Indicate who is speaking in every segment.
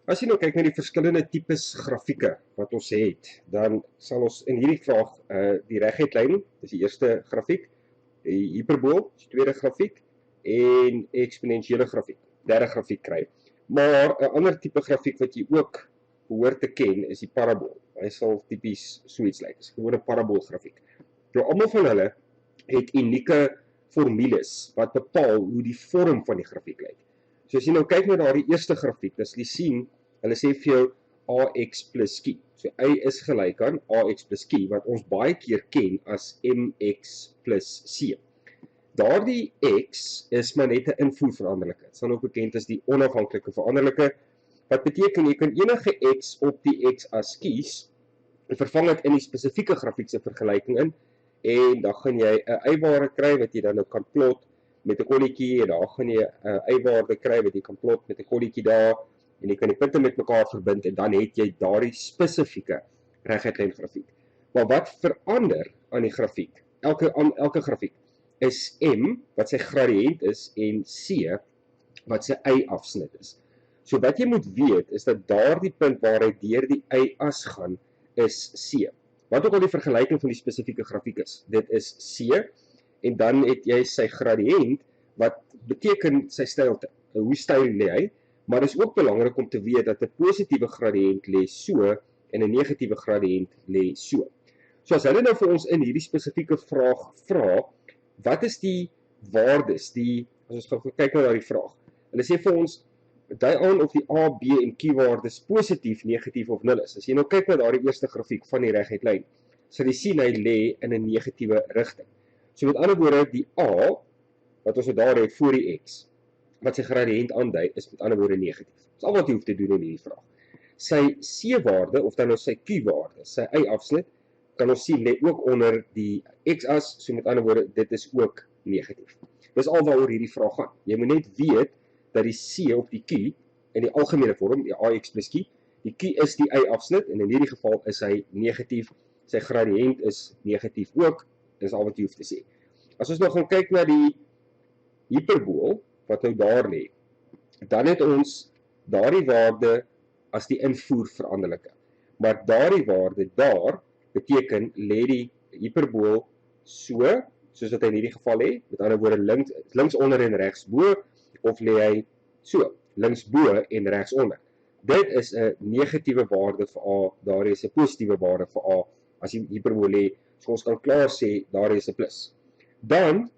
Speaker 1: As jy nou kyk na die verskillende tipes grafieke wat ons het, dan sal ons in hierdie vraag die reguit lyn, dis die eerste grafiek, die hiperbool, die tweede grafiek en eksponensiële grafiek, derde grafiek kry. Maar 'n ander tipe grafiek wat jy ook behoort te ken is die parabool. Hy sal tipies so iets lyk, dis gewoon 'n paraboolgrafiek. Nou almal van hulle het unieke formules wat bepaal hoe die vorm van die grafiek lyk. So as jy nou kyk na daardie eerste grafiek, dan sal jy sien, hulle sê vir jou AX plus Q. So Y is gelyk aan AX plus Q, wat ons baie keer ken as MX plus C. Daardie X is maar net 'n invoerveranderlike. Dit staan ook bekend as die onafhanklike veranderlike, wat beteken jy kan enige X op die X-as kies, en vervang dit in die spesifieke grafiek se vergelyking in, en dan gaan jy 'n y-waarde kry wat jy dan nou kan plot met 'n kolletjie, en daar gaan jy 'n y-waarde kry wat jy kan plot met 'n kolletjie daar, en jy kan die punte met mekaar verbind, en dan het jy daardie spesifieke reguitlyn grafiek. Maar wat verander aan die grafiek, elke grafiek, is M, wat sy gradiënt is, en C, wat sy y-afsnit is. So wat jy moet weet, is dat daardie punt waar hy deur die y-as gaan, is C. Wat ook al die vergelyking van die spesifieke grafiek is, dit is C, en dan het jy sy gradiënt, wat beteken sy steilte, hoe steil lê hy, maar dit is ook belangrik om te weet dat 'n positiewe gradiënt lê so, en 'n negatiewe gradiënt lê so. So as hulle nou vir ons in hierdie spesifieke vraag vra, wat is die waardes, as ons gaan kyk na daardie vraag, hulle sê vir ons, dui aan of die A, B en Q waardes positief, negatief of 0 is. As jy nou kyk na daardie eerste grafiek van die reguitlyn, sal jy sien hy lê in 'n negatiewe rigting. So met ander woorde, die A, wat ons daar het voor die X, wat sy gradiënt aandui, is met ander woorde negatief. Dis al wat jy hoef te doen in hierdie vraag. Sy C-waarde, of dan nou sy Q-waarde, sy y-afsnit, kan ons sien, lê ook onder die X-as, so met ander woorde, dit is ook negatief. Dis al waaroor hierdie vraag gaan. Jy moet net weet dat die C op die Q, in die algemene vorm, die AX plus Q, die Q is die y-afsnit, en in hierdie geval is hy negatief, sy gradiënt is negatief ook, dis al wat jy hoef te sê. As ons nou gaan kyk na die hiperbool, wat nou daar lê, dan het ons daardie waarde as die invoerveranderlike. Maar daardie waarde daar, beteken, lê die hiperbool so, soos wat hy in hierdie geval lê, met ander woorde links onder en regs bo, of lê hy so, links bo en regs onder. Dit is 'n negatiewe waarde vir A, daar is 'n positiewe waarde vir A, as die hiperbool lê, so ons kan klaar sê, daar is 'n plus. Dan,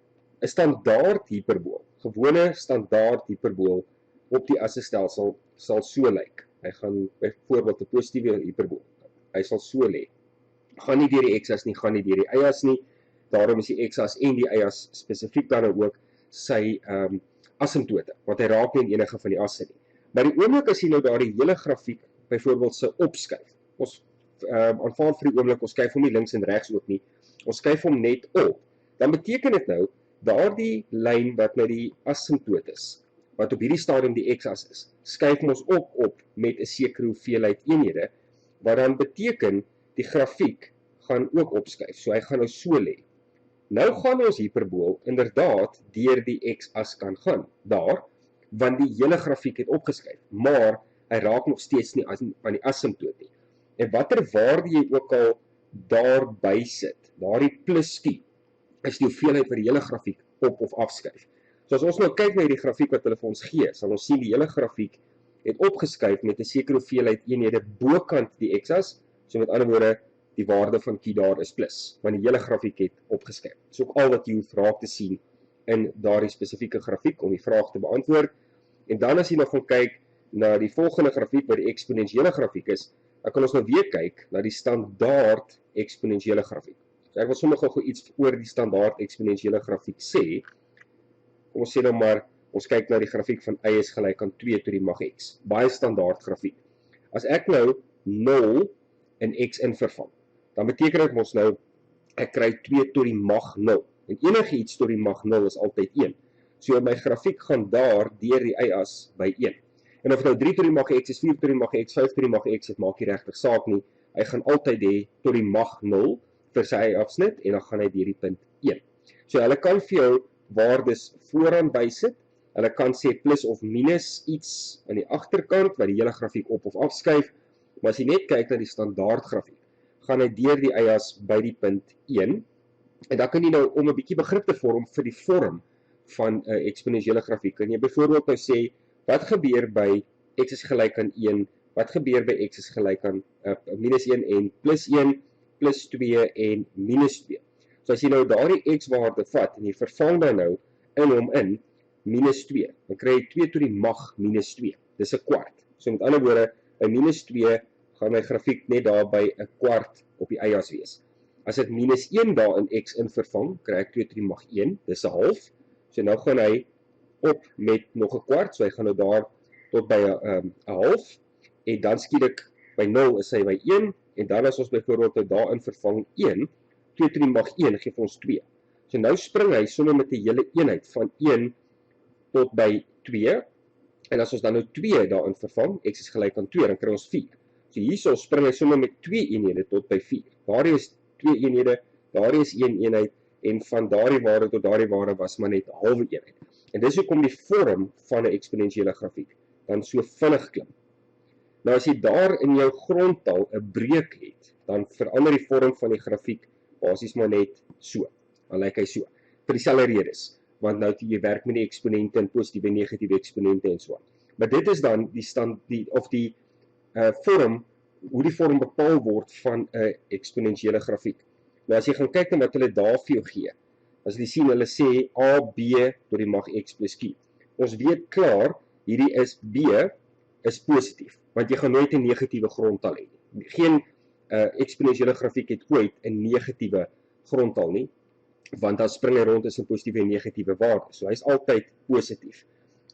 Speaker 1: 'n standaard hiperbool, gewone standaard hiperbool op die assestelsel sal so lyk. Hy gaan byvoorbeeld 'n positiewe hiperbool, hy sal so lê. Gaan nie deur die X-as nie, gaan nie deur die y-as nie, daarom is die X-as en die y-as spesifiek dan ook sy asymptote, want hy raak nie in enige van die asse nie. Maar die oomblik as jy nou daardie hele grafiek byvoorbeeld sy opskuif, ons aanvaar vir die oomblik, ons skuif hom nie links en regs ook nie, ons skuif hom net op, dan beteken dit nou, daardie lyn wat nou die asymptoot is, wat op hierdie stadium die X-as is, skuif ons op met 'n sekere hoeveelheid eenhede, wat dan beteken, die grafiek gaan ook opskuif, so hy gaan nou so lê. Nou gaan ons hiperbool inderdaad deur die X-as kan gaan, daar, want die hele grafiek het opgeskuif, maar hy raak nog steeds nie aan die asymptoot nie. En watter waarde jy ook al daarby sit, daardie plus Q, is die hoeveelheid wat die hele grafiek op of afskuif. So as ons nou kyk na die grafiek wat hulle vir ons gee, sal ons sien die hele grafiek het opgeskuif met 'n sekere hoeveelheid eenhede bokant die X-as, so met ander woorde, die waarde van Q daar is plus, want die hele grafiek het opgeskuif. Dis ook al wat jy hoef raak te sien in daardie spesifieke grafiek om die vraag te beantwoord. En dan as jy nog gaan kyk na die volgende grafiek wat die eksponensiële grafiek is, dan kan ons nou weer kyk na die standaard eksponensiële grafiek. So ek wil sommer gou iets oor die standaard eksponensiële grafiek sê. Kom ons sê nou maar, ons kyk na die grafiek van y is gelyk aan 2 tot die mag x. Baie standaard grafiek. As ek nou 0 in x in vervang, dan beteken dit mos nou, ek kry 2 tot die mag 0. En enige iets tot die mag 0 is altyd 1. So my grafiek gaan daar deur die y-as by 1. En of nou 3 tot die mag x is, 4 tot die mag x, 5 tot die mag x, dit maak nie regtig saak nie. Hy gaan altyd hê tot die mag 0 vir sy y-afsnit, en dan gaan hy deur die punt 1. So hulle kan vir jou waardes vooraan bysit, Hulle kan sê plus of minus iets aan die agterkant, wat die hele grafiek op of afskuif, maar as jy net kyk na die standaard grafiek, gaan hy deur die eiers by die punt 1, en dan kan jy nou, om 'n bietjie begrip te vorm vir die vorm van 'n eksponensiële grafiek, kan jy byvoorbeeld nou sê, wat gebeur by x is gelyk aan 1, wat gebeur by x is gelyk aan minus 1 en plus 1, plus 2 en minus 2. So as jy nou daardie x-waarde vat, en jy vervang dan nou in hom in, minus 2, dan kry jy 2 tot die mag minus 2, dis 'n kwart. So met ander woorde, 'n minus 2 gaan my grafiek net daar by 'n kwart op die eiers wees. As ek minus 1 daar in x in vervang, kry ek 2 tot die mag 1, dis 'n half. So nou gaan hy op met nog 'n kwart, so hy gaan nou daar tot by 'n half, en dan skielik by 0 is hy by 1, en dan as ons byvoorbeeld nou daarin vervang 1, 2 tot die mag 1 gee vir ons 2. So nou spring hy sommer met 'n hele eenheid van 1 tot by 2, en as ons dan nou 2 daarin vervang, x is gelyk aan 2, dan kry ons 4. So hierso spring hy sommer met 2 eenhede tot by 4. Daardie is 2 eenhede, daardie is 1 eenheid, en van daardie waarde tot daardie waarde was maar net 'n halwe eenheid. En dis hoekom die vorm van 'n eksponensiële grafiek dan so vinnig klim. Nou as jy daar in jou grondtal 'n breuk het, dan verander die vorm van die grafiek basies maar net so. Dan lyk hy so. Vir dieselfde redes, want nou jy werk met die eksponente en positiewe en negatiewe eksponente en so aan. Maar dit is dan die vorm, hoe die vorm bepaal word van 'n eksponensiële grafiek. Nou as jy gaan kyk na wat hulle daar vir jou gee, as jy sien hulle sê a, b tot die mag x plus q. Ons weet klaar, hierdie is b is positief, want jy gaan nooit 'n negatiewe grondtal hê nie. Geen eksponensiële grafiek het ooit 'n negatiewe grondtal nie, want dan spring hy rond tussen positiewe en negatiewe waardes. So hy is altyd positief.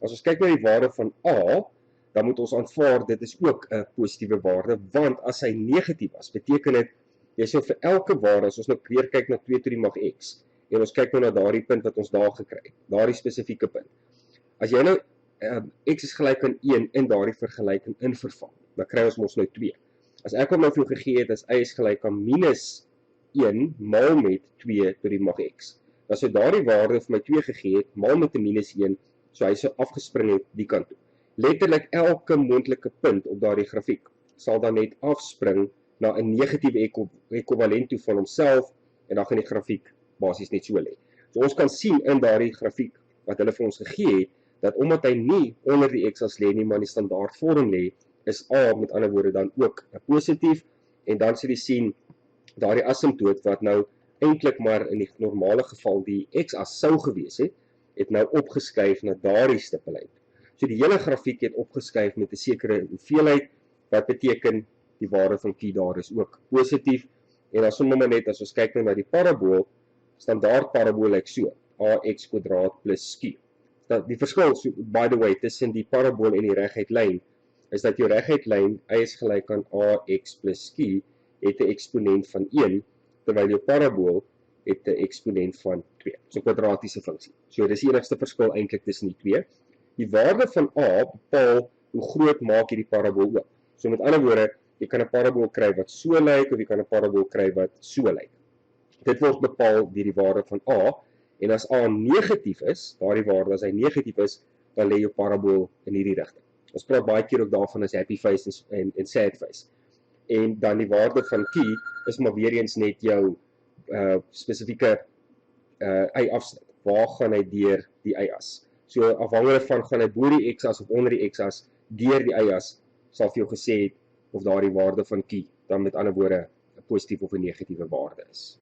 Speaker 1: As ons kyk na die waarde van a, dan moet ons aanvaar dit is ook 'n positiewe waarde, want as hy negatief was, beteken dit jy sou vir elke waarde, as ons nou weer kyk na 2 tot die mag x, en ons kyk nou na daardie punt wat ons daar gekry het, daardie spesifieke punt. As jy nou x is gelyk aan 1 in daardie vergelyking in vervang, dan kry ons mos nou 2. As ek hom nou vir jou gegee het, as y is gelyk aan minus 1 maal met 2 tot die mag x, dan sou daardie waarde vir my 2 gegee het, maal met 'n minus 1, so hy sou afgespring het die kant toe. Letterlik elke moontlike punt op daardie grafiek sal dan net afspring na 'n negatiewe ekwivalent toe van homself, en dan gaan die grafiek basies net so lê. So ons kan sien in daardie grafiek wat hulle vir ons gegee het, dat omdat hy nie onder die x-as lê nie, maar in die standaard vorm lê, is a met ander woorde dan ook 'n positief, en dan sal jy sien daardie asymptoot wat nou eintlik maar in die normale geval die x-as sou gewees het nou opgeskuif na daardie stippellyn. So die hele grafiek het opgeskuif met 'n sekere hoeveelheid, wat beteken die waarde van q daar is ook positief, en dan sommer maar net as ons kyk nou na die parabool, standaard parabool lyk so, ax kwadraat plus q. Die verskil, so, by the way, tussen die parabool en die reguit lyn, is dat jou reguit lyn, y is gelyk aan ax plus q, het 'n eksponent van 1, terwyl jou parabool het 'n eksponent van 2. So 'n kwadratiese funksie. So dis die enigste verskil eintlik tussen die twee. Die waarde van a bepaal hoe groot maak hierdie parabool oop. So met ander woorde, jy kan 'n parabool kry wat so lyk, of jy kan 'n parabool kry wat so lyk. Dit word bepaal deur die waarde van a, en as a negatief is, daardie waarde, as hy negatief is, dan lê jou parabool in hierdie rigting. Ons praat baie keer ook daarvan as happy face en sad face. En dan die waarde van q is maar weer eens net jou spesifieke y-afsnit. Waar gaan hy deur die y-as? So afhangende van gaan hy bo die x-as of onder die x-as, deur die y-as, sal vir jou gesê het of daardie waarde van q dan met ander woorde 'n positiewe of 'n negatiewe waarde is.